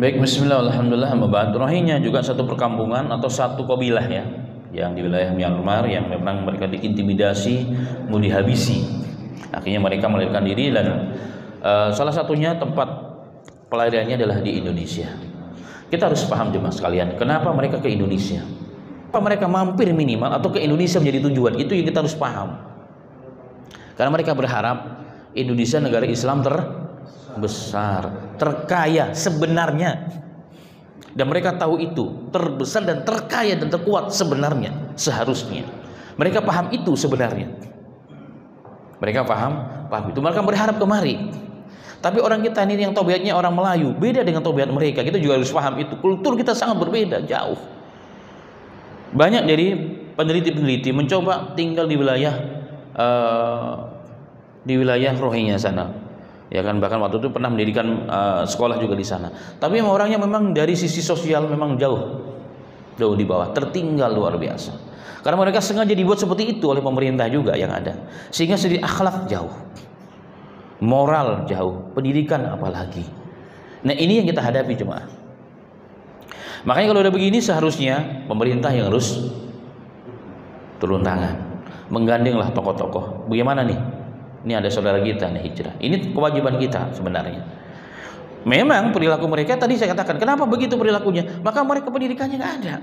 Baik, bismillah, alhamdulillah, Rohingya juga satu perkampungan atau satu kabilah ya, yang di wilayah Myanmar yang memang mereka diintimidasi, mau dihabisi. Akhirnya mereka melarikan diri dan salah satunya tempat pelariannya adalah di Indonesia. Kita harus paham jemaah sekalian, kenapa mereka ke Indonesia? Kenapa mereka mampir minimal atau ke Indonesia menjadi tujuan? Itu yang kita harus paham. Karena mereka berharap Indonesia negara Islam terbesar, terkaya sebenarnya, dan mereka tahu itu terbesar dan terkaya dan terkuat sebenarnya, seharusnya mereka paham itu sebenarnya. Mereka paham itu, mereka berharap kemari. Tapi orang kita ini yang tabiatnya orang Melayu beda dengan tabiat mereka. Kita juga harus paham itu. Kultur kita sangat berbeda, jauh. Banyak dari peneliti-peneliti mencoba tinggal di wilayah Rohingya sana, ya kan, bahkan waktu itu pernah mendirikan sekolah juga di sana. Tapi orangnya memang dari sisi sosial memang jauh di bawah, tertinggal luar biasa. Karena mereka sengaja dibuat seperti itu oleh pemerintah juga yang ada, sehingga segi akhlak jauh, moral jauh, pendidikan apalagi. Nah, ini yang kita hadapi jemaah. Makanya kalau udah begini seharusnya pemerintah yang harus turun tangan, menggandenglah tokoh-tokoh. Bagaimana nih? Ini ada saudara kita nih hijrah. Ini kewajiban kita sebenarnya. Memang perilaku mereka tadi saya katakan, kenapa begitu perilakunya? Maka mereka pendidikannya nggak ada,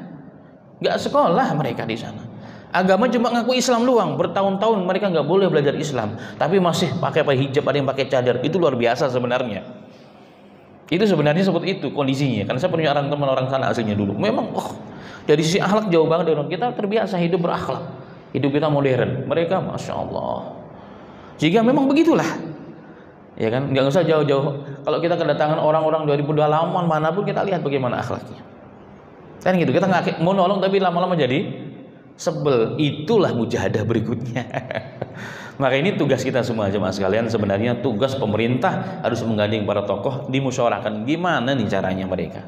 nggak sekolah mereka di sana. Agama cuma ngaku Islam doang. Bertahun-tahun mereka nggak boleh belajar Islam, tapi masih pakai hijab, ada yang pakai cadar. Itu luar biasa sebenarnya. Itu sebenarnya seperti itu kondisinya. Karena saya punya teman orang sana aslinya dulu. Memang dari sisi akhlak jauh banget dari orang kita, terbiasa hidup berakhlak. Hidup kita modern. Mereka masya Allah. Jika memang begitulah, ya kan, nggak usah jauh-jauh. Kalau kita kedatangan orang-orang dari pedalaman manapun, kita lihat bagaimana akhlaknya. Kan gitu, kita nggak mau nolong tapi lama-lama jadi sebel. Itulah mujahadah berikutnya. Maka ini tugas kita semua jemaah sekalian. Sebenarnya tugas pemerintah harus menggandeng para tokoh, dimusyawarahkan gimana nih caranya mereka.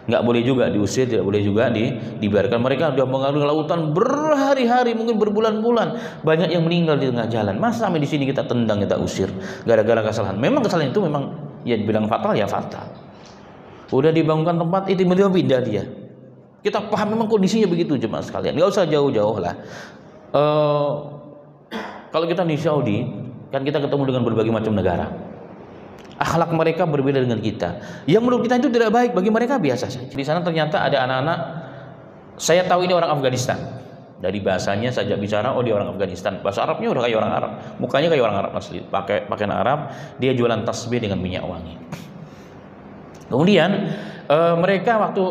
Nggak boleh juga diusir, tidak boleh juga dibiarkan. Mereka sudah mengarungi lautan berhari-hari, mungkin berbulan-bulan, banyak yang meninggal di tengah jalan. Masa sampai di sini kita tendang, kita usir gara-gara kesalahan? Memang kesalahan itu memang ya dibilang fatal, ya fatal. Udah dibangunkan tempat itu pindah dia. Kita paham memang kondisinya begitu jemaah sekalian. Nggak usah jauh-jauh lah. Kalau kita di Saudi, kan kita ketemu dengan berbagai macam negara. Akhlak mereka berbeda dengan kita. Yang menurut kita itu tidak baik, bagi mereka biasa saja. Di sana ternyata ada anak-anak, saya tahu ini orang Afghanistan. Dari bahasanya saja bicara, oh dia orang Afghanistan. Bahasa Arabnya udah kayak orang Arab, mukanya kayak orang Arab asli, pakai pakaian Arab. Dia jualan tasbih dengan minyak wangi. Kemudian mereka waktu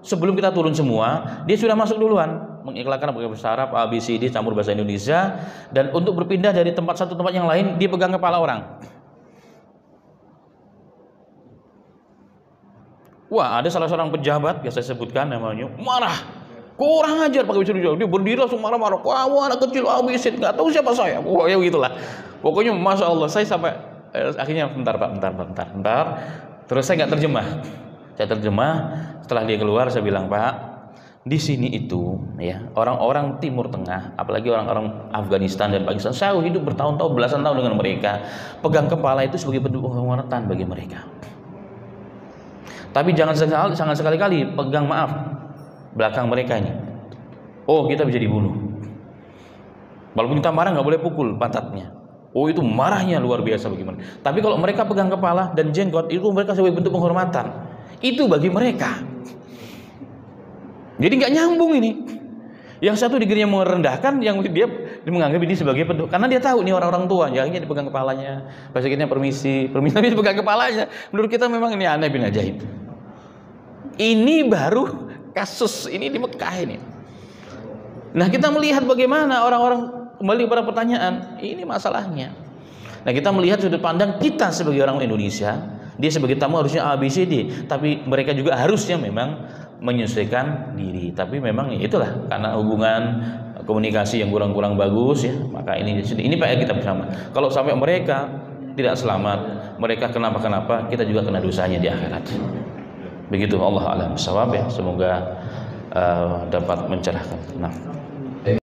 sebelum kita turun semua, dia sudah masuk duluan, mengiklankan pakai bahasa Arab, ABCD campur bahasa Indonesia. Dan untuk berpindah dari tempat satu tempat yang lain, dia pegang kepala orang. Wah, ada salah seorang pejabat, biasa saya sebutkan namanya, marah, kurang ajar pakai bahasa Indonesia. Dia berdiri langsung marah-marah, kamu anak kecil, abisin, nggak tahu siapa saya. Wah, ya gitulah. Pokoknya masya Allah, saya sampai akhirnya bentar pak, bentar. Terus saya nggak terjemah. Saya terjemah. Setelah dia keluar, saya bilang, Pak, di sini itu ya orang-orang Timur Tengah, apalagi orang-orang Afghanistan dan Pakistan, saya hidup bertahun-tahun, belasan tahun dengan mereka. Pegang kepala itu sebagai bentuk penghormatan bagi mereka. Tapi jangan sekali-kali pegang maaf belakang mereka ini. Oh, kita bisa dibunuh. Walaupun kita marah nggak boleh pukul pantatnya. Oh, itu marahnya luar biasa bagaimana. Tapi kalau mereka pegang kepala dan jenggot, itu mereka sebagai bentuk penghormatan. Itu bagi mereka. Jadi nggak nyambung ini. Yang satu dikiranya merendahkan, yang dia menganggap ini sebagai bentuk. Karena dia tahu ini orang-orang tua, jadinya dipegang kepalanya. Bahasa kitanya permisi, tapi dipegang kepalanya. Menurut kita memang ini aneh bin ajaib. Ini baru kasus ini di Mekah ini. Nah, kita melihat bagaimana orang-orang kembali pada pertanyaan, ini masalahnya. Nah, kita melihat sudut pandang kita sebagai orang Indonesia, dia sebagai tamu harusnya ABCD, tapi mereka juga harusnya memang menyesuaikan diri. Tapi memang ya itulah, karena hubungan komunikasi yang kurang bagus ya, maka ini PR kita bersama. Kalau sampai mereka tidak selamat, mereka kenapa, kita juga kena dosanya di akhirat. Begitu, Allah a'lam bishawab ya. Semoga dapat mencerahkan. Nah.